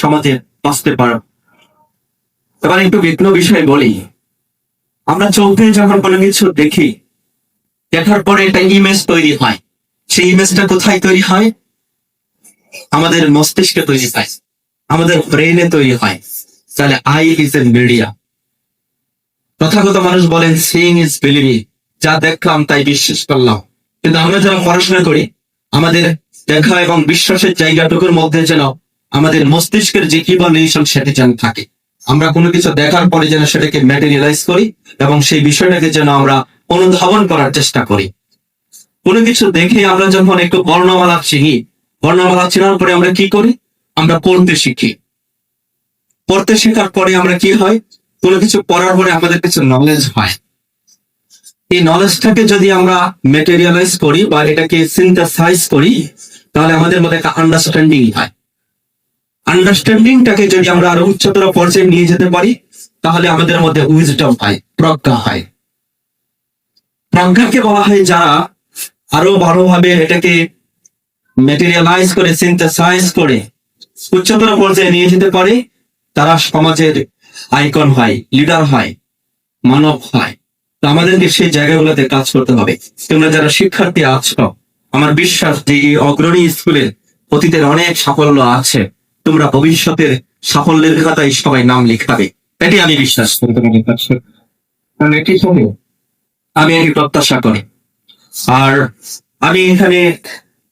সমাজে বাঁচতে পারো। এবার একটু ভিন্ন বিষয় বলি, আমরা চোখে যখন কোনো কিছু দেখি, দেখার পরে একটা ইমেজ তৈরি হয়। সেই ইমেজটা কোথায় তৈরি হয়? আমাদের মস্তিষ্কে তৈরি হয়, আমাদের ব্রেনে তৈরি হয়। তাহলে I is a media. Tathagata মানুষ বলেন সিইং ইজ বিলিভিং, যা দেখলাম তাই বিশ্বাস করলাম। কিন্তু আমরা যারা পড়াশোনা করি, আমাদের দেখা এবং বিশ্বাসের জায়গাটুকুর মধ্যে যেন আমাদের মস্তিষ্কের যে ইভালুয়েশন সেটা যেন থাকে। আমরা কোনো কিছু দেখার পরে যেন সেটাকে ম্যাটেরিয়ালাইজ করি এবং সেই বিষয়টাকে যেন আমরা অনুধাবন করার চেষ্টা করি। কোনো কিছু দেখে আমরা যখন একটু বর্ণমালা চিনি, বর্ণমালা চেনার পরে আমরা কি করি? আমরা পড়তে শিখি। পড়তে শেখার পরে আমরা কি হয়? কোনো কিছু পড়ার পরে আমাদের কিছু নলেজ হয়। এই নলেজটাকে যদি আমরা ম্যাটেরিয়ালাইজ করি বা এটাকে সিনথেসাইজ করি, তাহলে আমাদের মধ্যে একটা আন্ডারস্ট্যান্ডিং হয়। আন্ডারস্ট্যান্ডিংটাকে যদি আমরা আরো উচ্চতর পর্যায়ে নিয়ে যেতে পারি, তাহলে আমাদের মধ্যে উইজডম হয়, প্রজ্ঞা হয়। প্রজ্ঞাকে বলা হয় যারা আরো ভালোভাবে এটাকে ম্যাটেরিয়ালাইজ করে, সিনথেসাইজ করে উচ্চতর পর্যায়ে নিয়ে যেতে পারে, তারা সমাজের আইকন হয়, লিডার হয়, মানব হয়। তো আমাদেরকে সেই জায়গাগুলোতে কাজ করতে হবে। তোমরা যারা শিক্ষার্থী আছো, আমার বিশ্বাস যে এই অগ্রণী স্কুলে অতীতের অনেক সাফল্য আছে, তোমরা ভবিষ্যতের সাফল্যের খাতায় সবাই নাম লিখাবে, এটি আমি বিশ্বাস করি তোমাদের কাছে। কারণ এটি হবে, আমি এটি প্রত্যাশা করি। আর আমি এখানে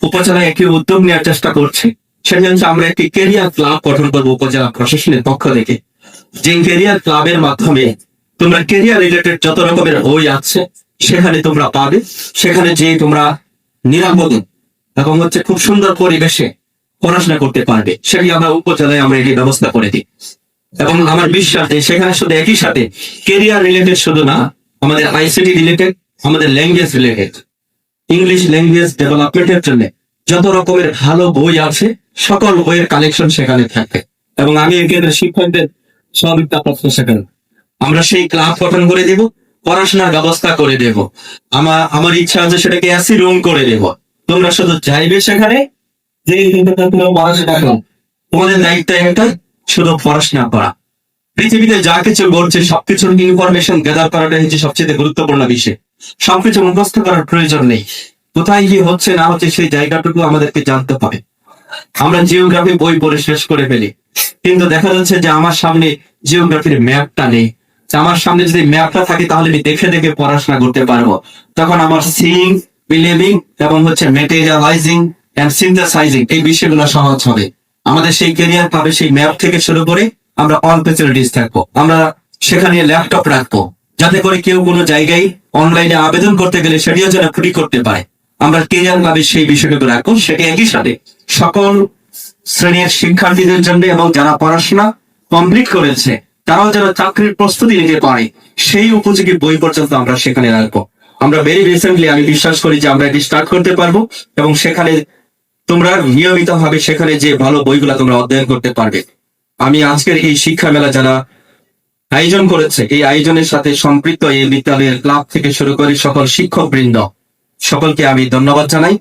উপজেলায় একটি উদ্যোগ নেওয়ার চেষ্টা করছি। সেটা হচ্ছে আমরা একটি ক্যারিয়ার ক্লাব গঠন করবো উপজেলা প্রশাসনের পক্ষ থেকে। যে ক্যারিয়ার ক্লাবের মাধ্যমে তোমরা ক্যারিয়ার রিলেটেড যত রকমের বই আছে সেখানে তোমরা পাবে। সেখানে যে তোমরা নিরাপদে এবং হচ্ছে খুব সুন্দর পরিবেশে পড়াশোনা করতে পারবে, সেটি আমরা উপজেলায় আমরা এটি ব্যবস্থা করে দিই। এবং আমার বিশ্বাস যে সেখানে শুধু একই সাথে ক্যারিয়ার রিলেটেড শুধু না, আমাদের আইসিটি রিলেটেড, আমাদের ল্যাঙ্গুয়েজ রিলেটেড, ইংলিশ ল্যাঙ্গুয়েজ ডেভেলপমেন্টের জন্য যত রকমের ভালো বই আছে সকল বইয়ের কালেকশন সেখানে থাকবে। এবং আমি এখানে শিক্ষকদের সহযোগিতা প্রত্যাশা করি। আমরা সেই ক্লাব গঠন করে দেব, পড়াশোনার ব্যবস্থা করে দেব। আমার ইচ্ছা আছে সেটাকে এসি রুম করে দেব। তোমরা শুধু যাইবে সেখানে, যে পড়াশোনা করো, তোমাদের দায়িত্ব একটা, শুধু পড়াশোনা করা। পৃথিবীতে যা কিছু ঘটছে সবকিছুর ইনফরমেশন গ্যাদার করাটা হচ্ছে সবচেয়ে গুরুত্বপূর্ণ বিষয়। সবকিছু মুখস্থ করার প্রয়োজন নেই। কোথায় কি হচ্ছে না হচ্ছে সেই জায়গাটুকু আমাদেরকে জানতে হবে। আমরা জিওগ্রাফি বই পড়ে শেষ করে ফেলি, কিন্তু দেখা যাচ্ছে যে আমার সামনে জিওগ্রাফির ম্যাপটা নেই। আমার সামনে যদি ম্যাপটা থাকে তাহলে আমি দেখে দেখে পড়াশোনা করতে পারবো। তখন আমার সিইং, বিলিভিং এবং হচ্ছে ম্যাটেরিয়ালাইজিং এন্ড সিনথেসাইজিং এই বিষয়গুলো সহজ হবে। আমাদের সেই ক্যারিয়ার পাবে সেই ম্যাপ থেকে শুরু করে আমরা অল ফ্যাসিলিটিস থাকবো। আমরা সেখানে ল্যাপটপ রাখবো, যাতে করে কেউ কোনো জায়গায় অনলাইনে আবেদন করতে গেলে সেটিও যেন ফ্রি করতে পারে। আমরা ক্যারিয়ার ভাবে সেই বিষয়টুকু রাখবো। সেটি একই সাথে সকল শ্রেণীর শিক্ষার্থীদের জন্য এবং যারা পড়াশোনা কমপ্লিট করেছে তারাও যেন চাকরির প্রস্তুতি নিতে পারে, সেই উপযোগী বই পর্যন্ত আমরা সেখানে রাখবো। আমরা ভেরি রিসেন্টলি আমি বিশ্বাস করি যে আমরা এটি স্টার্ট করতে পারবো এবং সেখানে তোমরা নিয়মিত ভাবে সেখানে যে ভালো বইগুলা তোমরা অধ্যয়ন করতে পারবে। আমি আজকের এই শিক্ষা মেলা যারা আয়োজন করেছে, এই আয়োজনের সাথে সম্পৃক্ত এই বিদ্যালয়ের ক্লাব থেকে শুরু করে সকল শিক্ষক বৃন্দ সকলকে আমি ধন্যবাদ জানাই।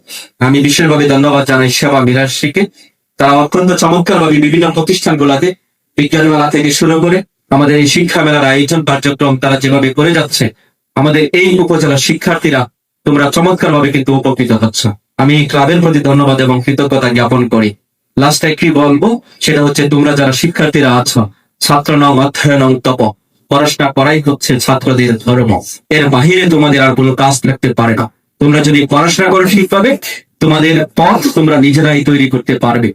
আমি বিশেষভাবে ধন্যবাদ জানাই সেবা মিরাশ্রীকে। তারা অত্যন্ত চমৎকার ভাবে বিভিন্ন প্রতিষ্ঠানগুলোতে বিজ্ঞান মেলা থেকে শুরু করে আমাদের এই শিক্ষা মেলার আয়োজন কার্যক্রম তারা যেভাবে করে যাচ্ছে, আমাদের এই উপজেলার শিক্ষার্থীরা তোমরা চমৎকার ভাবে কিন্তু উপকৃত হচ্ছ। আমি এই ক্লাবের প্রতি ধন্যবাদ এবং কৃতজ্ঞতা জ্ঞাপন করি। লাস্টে কি বলবো সেটা হচ্ছে, তোমরা যারা শিক্ষার্থীরা আছো, ছাত্র নং অধ্যয়ন তপ, পড়াশোনা করাই হচ্ছে ছাত্রদের ধর্ম। এর বাহিরে তোমাদের আর কোনো কাজ থাকতে পারে না। তোমরা যদি পড়াশোনা করে ঠিক পাবে, তোমাদের পথ তোমরা নিজেরাই তৈরি করতে পারবে।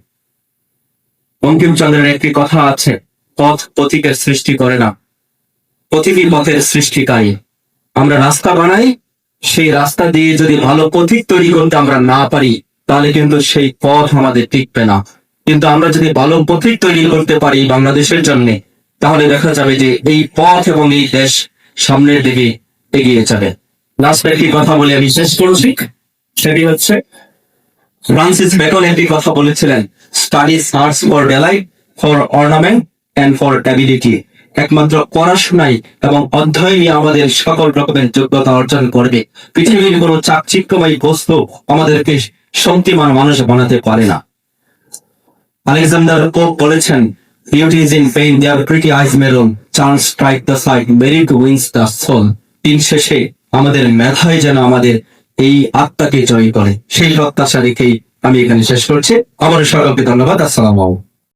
বঙ্কিমচন্দ্রের একটি কথা আছে, পথ পথিকের সৃষ্টি করে না, পথিকই পথের সৃষ্টিকারী। আমরা রাস্তা বানাই, সেই রাস্তা দিয়ে যদি ভালো পথিক তৈরি করতে আমরা না পারি, তাহলে কিন্তু সেই পথ আমাদের টিকবে না। কিন্তু আমরা যদি ভালো পথিক তৈরি করতে পারি বাংলাদেশের জন্য, তাহলে দেখা যাবে যে এই পথ এবং এই দেশ সামনের দিকে এগিয়ে যাবে। লাস্ট একটি কথা বলে আমি শেষ করছি, সেটি হচ্ছে ফ্রান্সিস বেকন একটি কথা বলেছিলেন, study search for delight, for ornament and for stability. একমাত্র পড়াশোনাই এবং অধ্যয়নই আমাদের সকল রকমের যোগ্যতা অর্জন করবে। পৃথিবীর কোনো চাকচিক্যময় বস্তু আমাদেরকে শক্তিমান মানুষ বানাতে পারে না। আলেকজান্ডার পোপ বলেছেন, Beauty is in pain, their pretty eyes maroon, chance strike the sight, merit wins the soul. দিন শেষে আমাদের মেধাই যেন আমাদের এই আত্মাকে জয় করে, সেই প্রত্যাশা রেখেই আমি এখানে শেষ করছি। আমার সকলকে ধন্যবাদ। আসসালামু আলাইকুম।